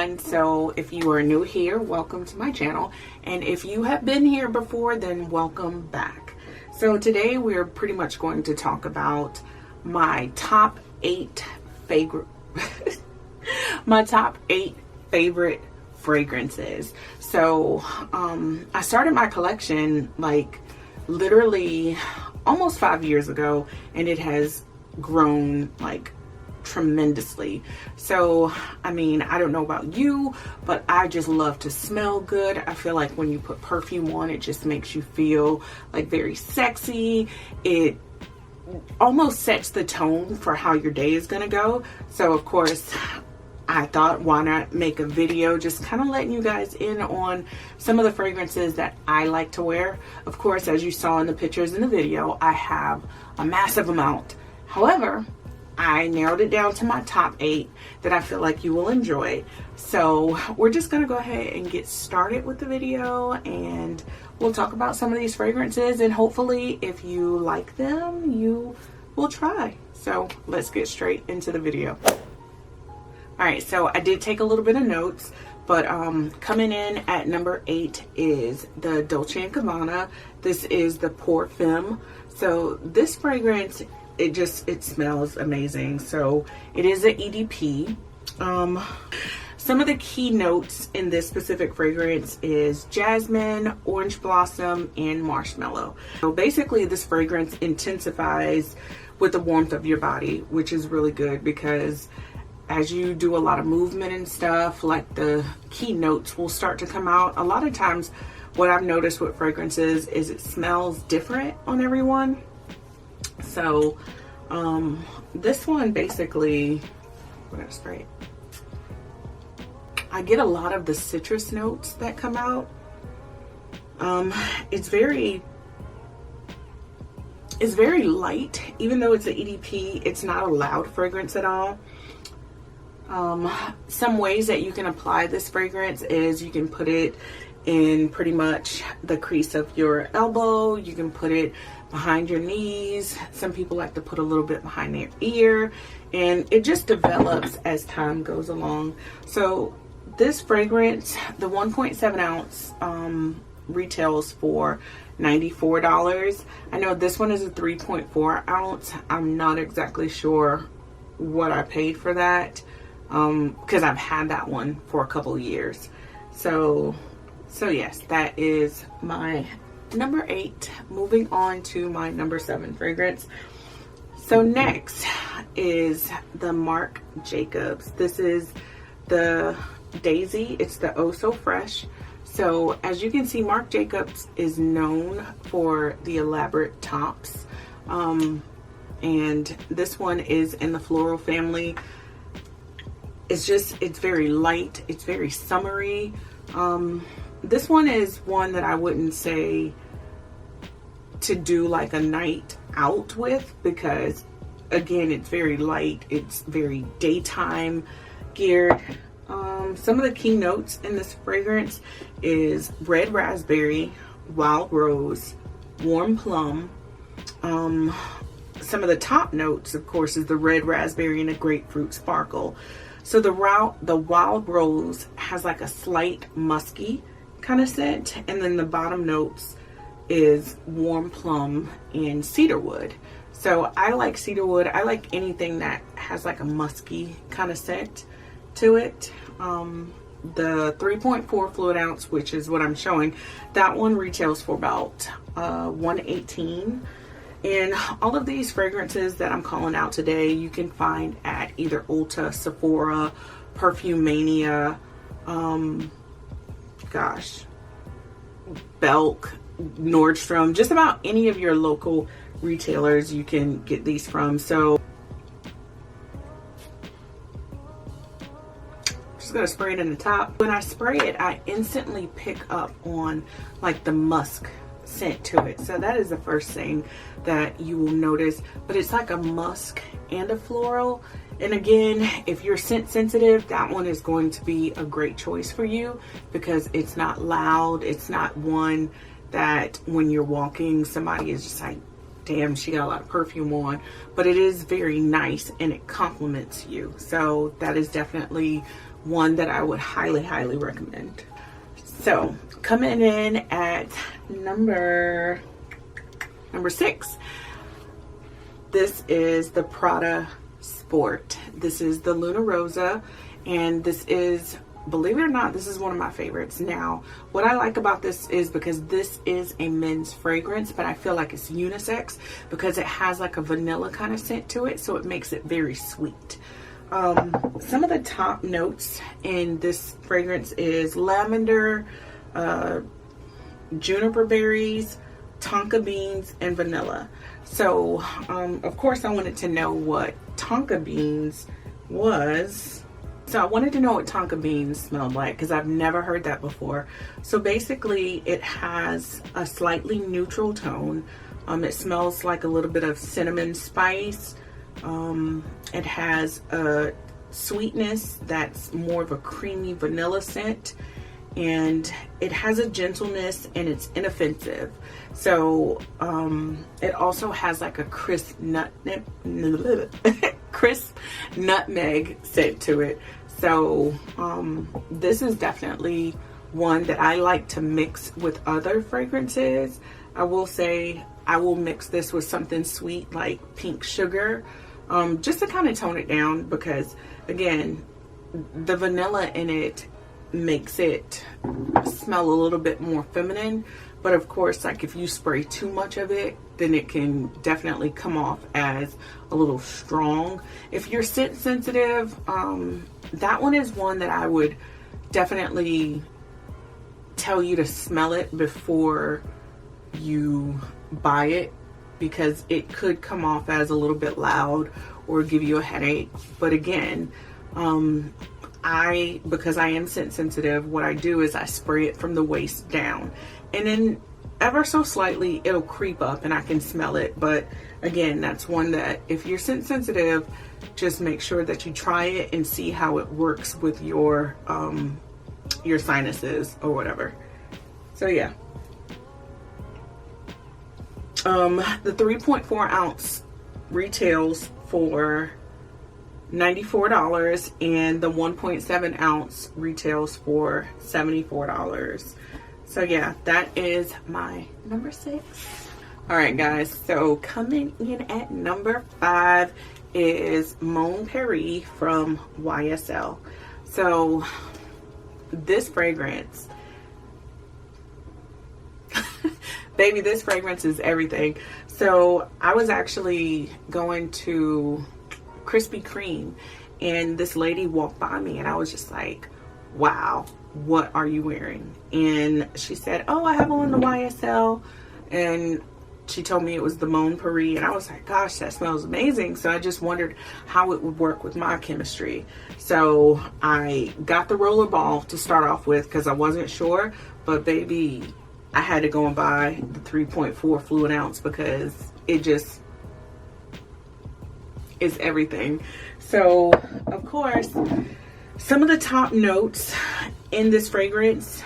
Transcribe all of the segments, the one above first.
everyone. So if you are new here, welcome to my channel, and if you have been here before, then welcome back. So today we're pretty much going to talk about my top 8 favorite favorite fragrances. So I started my collection like literally almost 5 years ago, and it has grown like tremendously. So I mean, I don't know about you, but I just love to smell good. I feel like when you put perfume on, it just makes you feel like very sexy. It almost sets the tone for how your day is gonna go. So of course I thought, why not make a video just kind of letting you guys in on some of the fragrances that I like to wear. Of course, as you saw in the pictures in the video, I have a massive amount. However, I narrowed it down to my top 8 that I feel like you will enjoy. So we're just gonna go ahead and get started with the video, and we'll talk about some of these fragrances, and hopefully if you like them, you will try. So let's get straight into the video. All right, so I did take a little bit of notes, but coming in at number 8 is the Dolce Gabbana. This is the Perfume. So this fragrance, it smells amazing. So it is an EDP. Some of the key notes in this specific fragrance is jasmine, orange blossom, and marshmallow. So basically this fragrance intensifies with the warmth of your body, which is really good because as you do a lot of movement and stuff, like the key notes will start to come out. A lot of times what I've noticed with fragrances is it smells different on everyone. So this one basically, we're gonna spray it. I get a lot of the citrus notes that come out. It's very light. Even though it's an EDP, it's not a loud fragrance at all. Some ways that you can apply this fragrance is you can put it in pretty much the crease of your elbow. You can put it behind your knees. Some people like to put a little bit behind their ear, and it just develops as time goes along. So this fragrance, the 1.7 ounce, retails for $94. I know this one is a 3.4 ounce. I'm not exactly sure what I paid for that, because I've had that one for a couple years. So yes, that is my number 8. Moving on to my number 7 fragrance. So next is the Marc Jacobs. This is the Daisy. It's the Oh So Fresh. So as you can see, Marc Jacobs is known for the elaborate tops. And this one is in the floral family. It's very light. It's very summery. This one is one that I wouldn't say to do like a night out with, because again, it's very light. It's very daytime geared. Some of the key notes in this fragrance is red raspberry, wild rose, warm plum. Some of the top notes, of course, is the red raspberry and a grapefruit sparkle. So the wild rose has like a slight musky kind of scent, and then the bottom notes is warm plum and cedarwood. So I like cedarwood. I like anything that has like a musky kind of scent to it. The 3.4 fluid ounce, which is what I'm showing, that one retails for about $118. And all of these fragrances that I'm calling out today, you can find at either Ulta, Sephora, Perfume Mania, Belk, Nordstrom, just about any of your local retailers you can get these from. So just gonna spray it in the top. When I spray it, I instantly pick up on like the musk scent to it. So that is the first thing that you will notice, but it's like a musk and a floral. And again, if you're scent sensitive, that one is going to be a great choice for you because it's not loud. It's not one that when you're walking, somebody is just like, damn, she got a lot of perfume on, but it is very nice and it compliments you. So that is definitely one that I would highly recommend. So coming in at number 6, this is the Prada Sport. This is the Luna Rosa, and this is, believe it or not, this is one of my favorites. Now, what I like about this is because this is a men's fragrance, but I feel like it's unisex because it has like a vanilla kind of scent to it, so it makes it very sweet. Some of the top notes in this fragrance is lavender, juniper berries, tonka beans, and vanilla. So, of course, I wanted to know what tonka beans was. So I wanted to know what tonka beans smelled like because I've never heard that before. So basically, it has a slightly neutral tone. It smells like a little bit of cinnamon spice. It has a sweetness that's more of a creamy vanilla scent, and it has a gentleness, and it's inoffensive. So it also has like a crisp nutmeg scent to it. So this is definitely one that I like to mix with other fragrances. I will say I will mix this with something sweet like pink sugar, just to kind of tone it down, because again, the vanilla in it makes it smell a little bit more feminine. But of course, like if you spray too much of it, then it can definitely come off as a little strong. If you're scent sensitive, that one is one that I would definitely tell you to smell it before you buy it, because it could come off as a little bit loud or give you a headache. But again, because I am scent sensitive, what I do is I spray it from the waist down, and then ever so slightly it'll creep up and I can smell it. But again, that's one that if you're scent sensitive, just make sure that you try it and see how it works with your sinuses or whatever. So yeah. The 3.4 ounce retails for $94, and the 1.7 ounce retails for $74. So yeah, that is my number 6. All right, guys. So coming in at number 5 is Mon Paris from YSL. So this fragrance, baby, this fragrance is everything. So I was actually going to Krispy Kreme, and this lady walked by me, and I was just like, wow, what are you wearing? And she said, oh, I have on the YSL, and she told me it was the Mon Paris, and I was like, gosh, that smells amazing. So I just wondered how it would work with my chemistry. So I got the roller ball to start off with because I wasn't sure, but baby, I had to go and buy the 3.4 fluid ounce because it just is everything. So of course, some of the top notes in this fragrance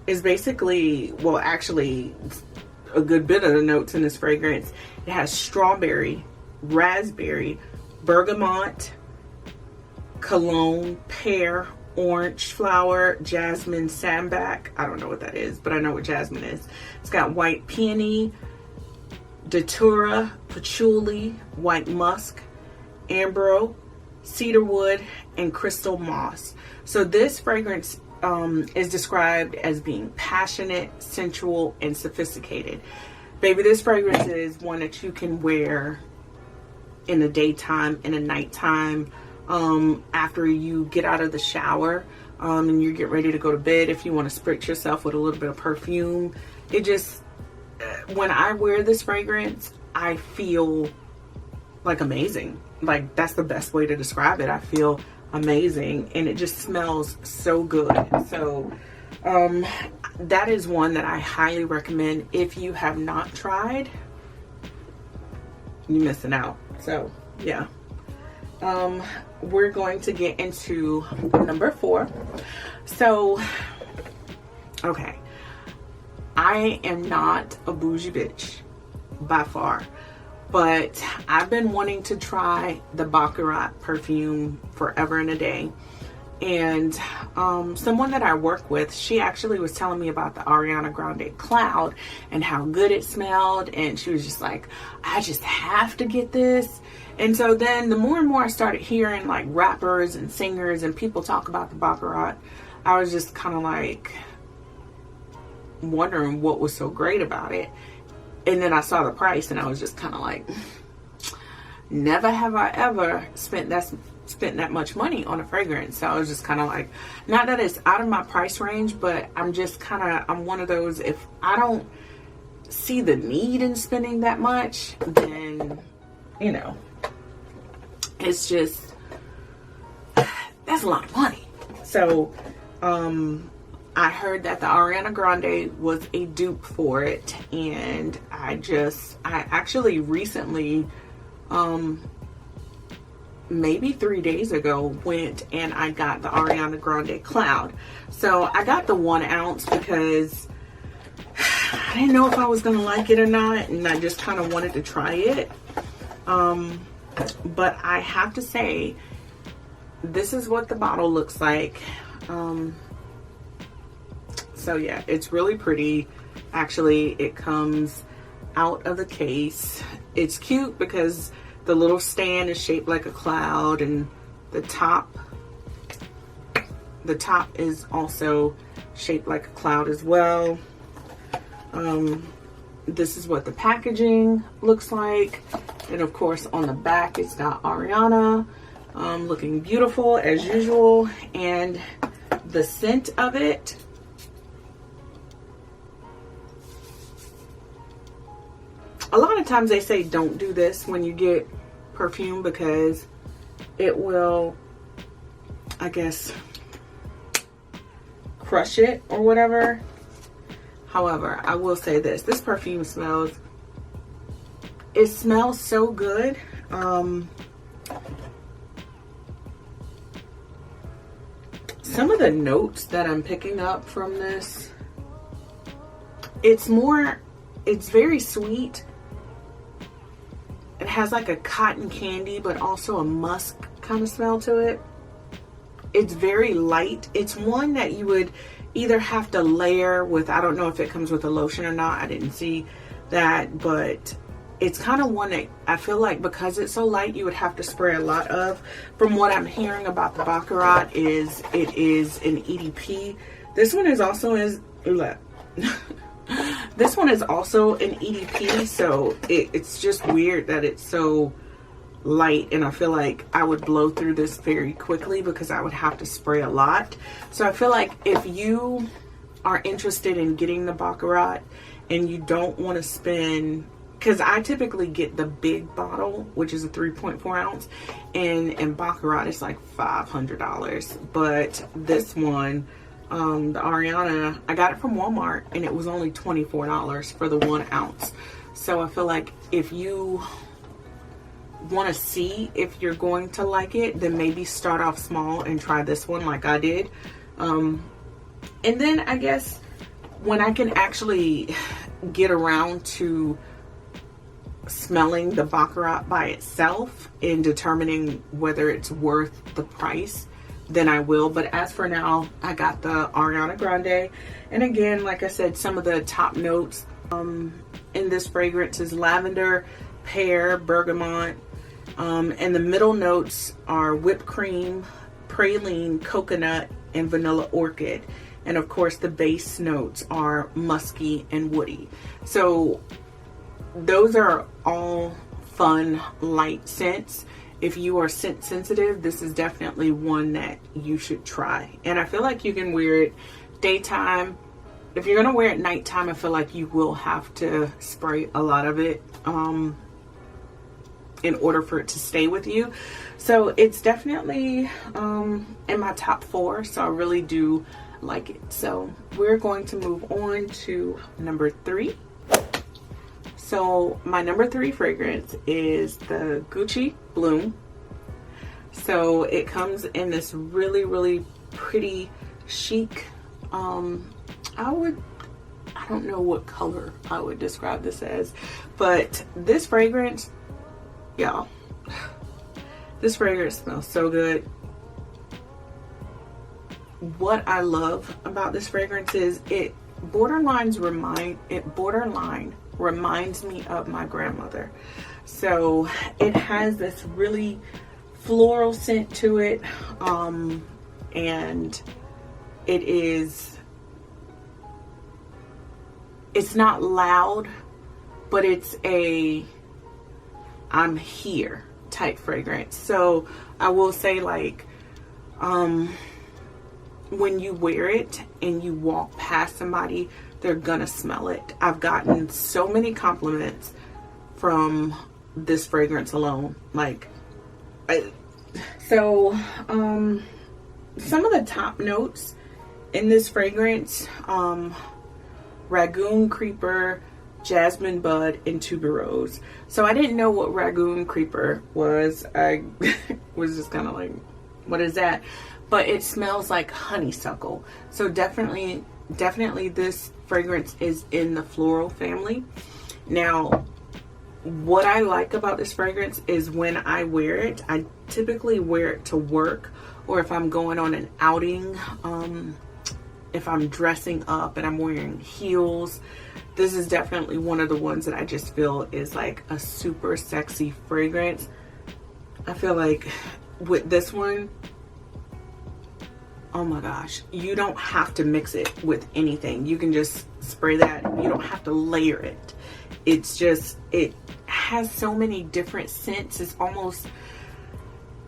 is basically, well, actually a good bit of the notes in this fragrance. It has strawberry, raspberry, bergamot, cologne, pear, orange flower, jasmine, sambac. I don't know what that is, but I know what jasmine is. It's got white peony, datura, patchouli, white musk, amber, cedarwood, and crystal moss. So this fragrance is described as being passionate, sensual, and sophisticated. Baby, this fragrance is one that you can wear in the daytime, in the nighttime, after you get out of the shower, and you get ready to go to bed. If you want to spritz yourself with a little bit of perfume, it just, when I wear this fragrance, I feel like amazing. Like, that's the best way to describe it. I feel amazing, and it just smells so good. So that is one that I highly recommend. If you have not tried, you're missing out. So yeah, we're going to get into number 4. So okay, I am not a bougie bitch by far, but I've been wanting to try the Baccarat perfume forever and a day. And someone that I work with, she actually was telling me about the Ariana Grande Cloud and how good it smelled, and she was just like, I just have to get this. And so then the more and more I started hearing like rappers and singers and people talk about the Baccarat, I was just kind of like wondering what was so great about it. And then I saw the price and I was just kind of like, never have I ever spent that much money on a fragrance. So I was just kind of like, not that it's out of my price range, but I'm just kind of, I'm one of those, if I don't see the need in spending that much, then, you know, it's just, that's a lot of money. So I heard that the Ariana Grande was a dupe for it, and I actually recently, maybe 3 days ago, went and I got the Ariana Grande Cloud. So I got the 1 ounce because I didn't know if I was gonna like it or not, and I just kind of wanted to try it. But I have to say, this is what the bottle looks like. So yeah, it's really pretty. Actually, it comes out of the case. It's cute because the little stand is shaped like a cloud, and the top is also shaped like a cloud as well. This is what the packaging looks like. And of course on the back it's got Ariana looking beautiful as usual. And the scent of it, a lot of times they say don't do this when you get perfume because it will, I guess, crush it or whatever. However, I will say this perfume smells so good. Some of the notes that I'm picking up from this, it's very sweet. It has like a cotton candy, but also a musk kind of smell to it. It's very light. It's one that you would either have to layer with, I don't know if it comes with a lotion or not, I didn't see that, but it's kind of one that I feel like because it's so light, you would have to spray a lot of. From what I'm hearing about the Baccarat, is it is an EDP. This one is also this one is also an EDP, so it's just weird that it's so light, and I feel like I would blow through this very quickly because I would have to spray a lot. So I feel like if you are interested in getting the Baccarat and you don't want to spend, because I typically get the big bottle, which is a 3.4 ounce, and in Baccarat it's like $500, but this one, the Ariana, I got it from Walmart and it was only $24 for the 1 ounce. So I feel like if you want to see if you're going to like it, then maybe start off small and try this one like I did. And then I guess when I can actually get around to smelling the Baccarat by itself and determining whether it's worth the price, then I will. But as for now, I got the Ariana Grande. And again, like I said, some of the top notes in this fragrance is lavender, pear, bergamot, and the middle notes are whipped cream, praline, coconut, and vanilla orchid. And of course the base notes are musky and woody. So those are all fun, light scents. If you are scent sensitive, this is definitely one that you should try. And I feel like you can wear it daytime. If you're gonna wear it nighttime, I feel like you will have to spray a lot of it in order for it to stay with you. So it's definitely in my top 4, so I really do like it. So we're going to move on to number 3. So my number 3 fragrance is the Gucci Bloom. So it comes in this really, really pretty chic, I don't know what color I would describe this as, but this fragrance Y'all, this fragrance smells so good. What I love about this fragrance is it borderline reminds me of my grandmother. So it has this really floral scent to it, and it's not loud, but it's a I'm here type fragrance. So I will say, like, when you wear it and you walk past somebody, they're gonna smell it. I've gotten so many compliments from this fragrance alone. Like, some of the top notes in this fragrance, Ragoon Creeper, Jasmine Bud, and Tuberose. So I didn't know what Ragoon Creeper was. I was just kind of like, what is that? But it smells like honeysuckle. So definitely this fragrance is in the floral family. Now, what I like about this fragrance is when I wear it, I typically wear it to work, or if I'm going on an outing, if I'm dressing up and I'm wearing heels. This is definitely one of the ones that I just feel is like a super sexy fragrance. I feel like with this one, oh my gosh, you don't have to mix it with anything. You can just spray that. You don't have to layer it. It's just, it has so many different scents.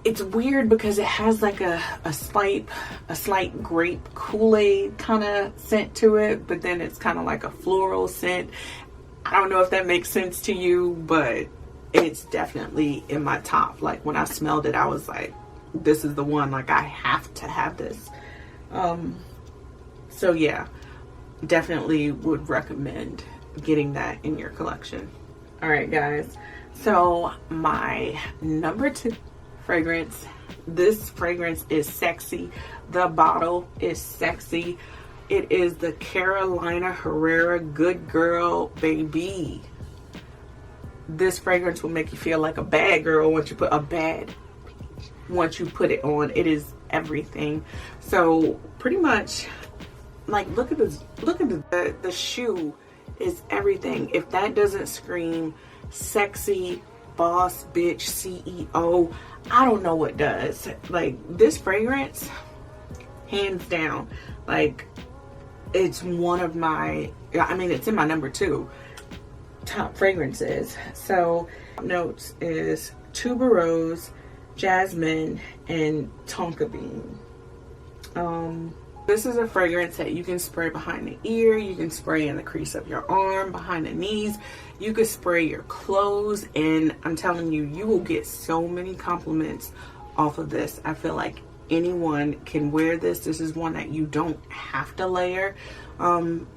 It's weird because it has like a slight grape Kool-Aid kind of scent to it, but then it's kind of like a floral scent. I don't know if that makes sense to you, but it's definitely in my top. Like, when I smelled it, I was like, this is the one. Like, I have to have this. So yeah, definitely would recommend getting that in your collection. All right, guys. So my number 2 fragrance. This fragrance is sexy. The bottle is sexy. It is the Carolina Herrera Good Girl Baby. This fragrance will make you feel like a bad girl once you put it on. It is everything. So pretty much, like, look at this. Look at the shoe is everything. If that doesn't scream sexy boss bitch CEO, I don't know what does. Like, this fragrance, hands down, like, it's one of my, I mean, it's in my number 2 top fragrances. So notes is tuberose, jasmine, and tonka bean. This is a fragrance that you can spray behind the ear, you can spray in the crease of your arm, behind the knees, you could spray your clothes, and I'm telling you, you will get so many compliments off of this. I feel like anyone can wear this. This is one that you don't have to layer,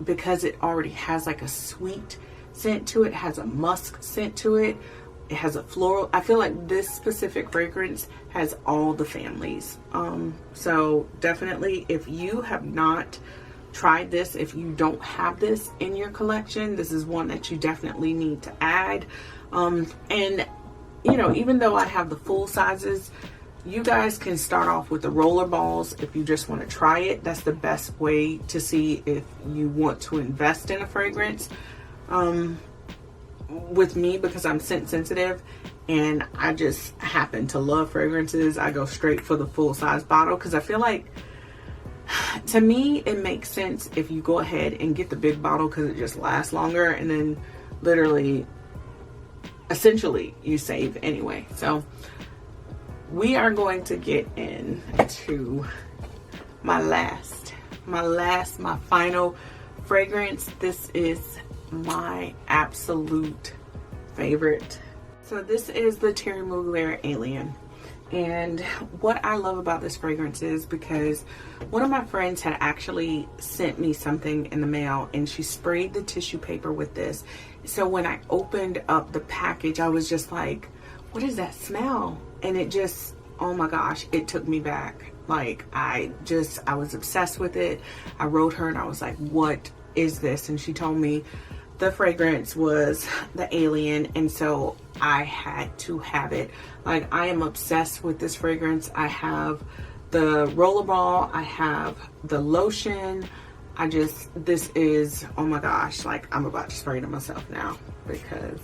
because it already has like a sweet scent to it, has a musk scent to it. It has a floral. I feel like this specific fragrance has all the families. So definitely, if you have not tried this, if you don't have this in your collection, this is one that you definitely need to add. And you know, even though I have the full sizes, you guys can start off with the roller balls if you just want to try it. That's the best way to see if you want to invest in a fragrance. With me, because I'm scent sensitive and I just happen to love fragrances, I go straight for the full size bottle, because I feel like, to me, it makes sense if you go ahead and get the big bottle, because it just lasts longer, and then literally, essentially, you save anyway. So we are going to get into my final fragrance. This is my absolute favorite. So this is the Thierry Mugler Alien. And what I love about this fragrance is because one of my friends had actually sent me something in the mail, and she sprayed the tissue paper with this. So when I opened up the package, I was just like, what is that smell? And it just, oh my gosh, it took me back. Like, I was obsessed with it. I wrote her and I was like, what is this? And she told me the fragrance was the Alien, and so I had to have it. Like, I am obsessed with this fragrance. I have the rollerball, I have the lotion. This is, oh my gosh, like, I'm about to spray it on myself now because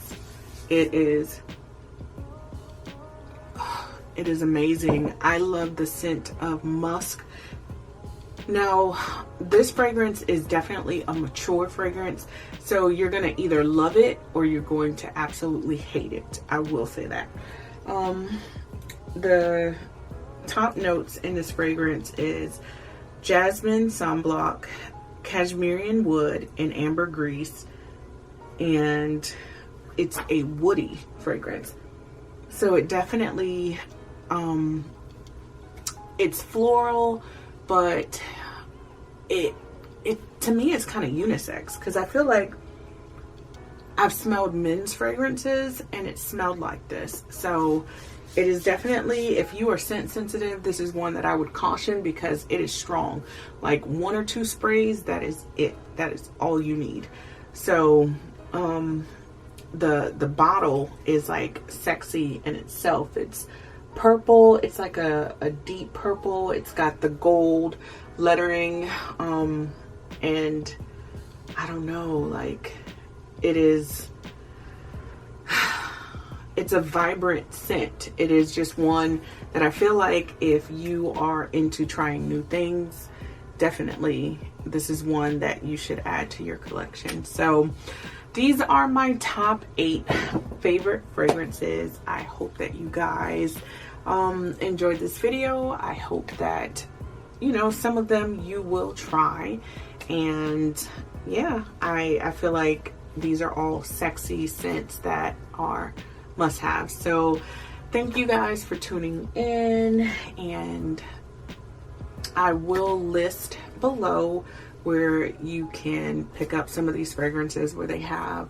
it is amazing. I love the scent of musk. Now, this fragrance is definitely a mature fragrance, so you're gonna either love it or you're going to absolutely hate it. I will say that. The top notes in this fragrance is jasmine, sunblock, cashmere wood, and ambergris, and it's a woody fragrance. So it definitely, it's floral, but it to me it's kind of unisex, because I feel like I've smelled men's fragrances and it smelled like this. So it is definitely, if you are scent sensitive, this is one that I would caution because it is strong. Like 1 or 2 sprays, that is it. That is all you need. So the bottle is like sexy in itself. It's purple. It's like a deep purple. It's got the gold lettering, and I don't know, like, it's a vibrant scent. It is just one that I feel like if you are into trying new things, definitely this is one that you should add to your collection. So these are my top 8 favorite fragrances. I hope that you guys enjoyed this video. I hope that, you know, some of them you will try. And yeah, I feel like these are all sexy scents that are must-have. So thank you guys for tuning in, and I will list below where you can pick up some of these fragrances, where they have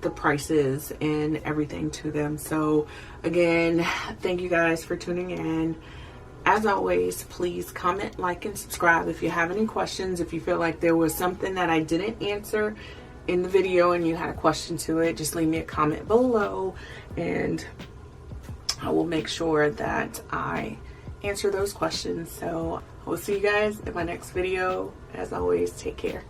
the prices and everything to them. So again, thank you guys for tuning in. As always, please comment, like, and subscribe if you have any questions. If you feel like there was something that I didn't answer in the video and you had a question to it, just leave me a comment below and I will make sure that I answer those questions. So I will see you guys in my next video. As always, take care.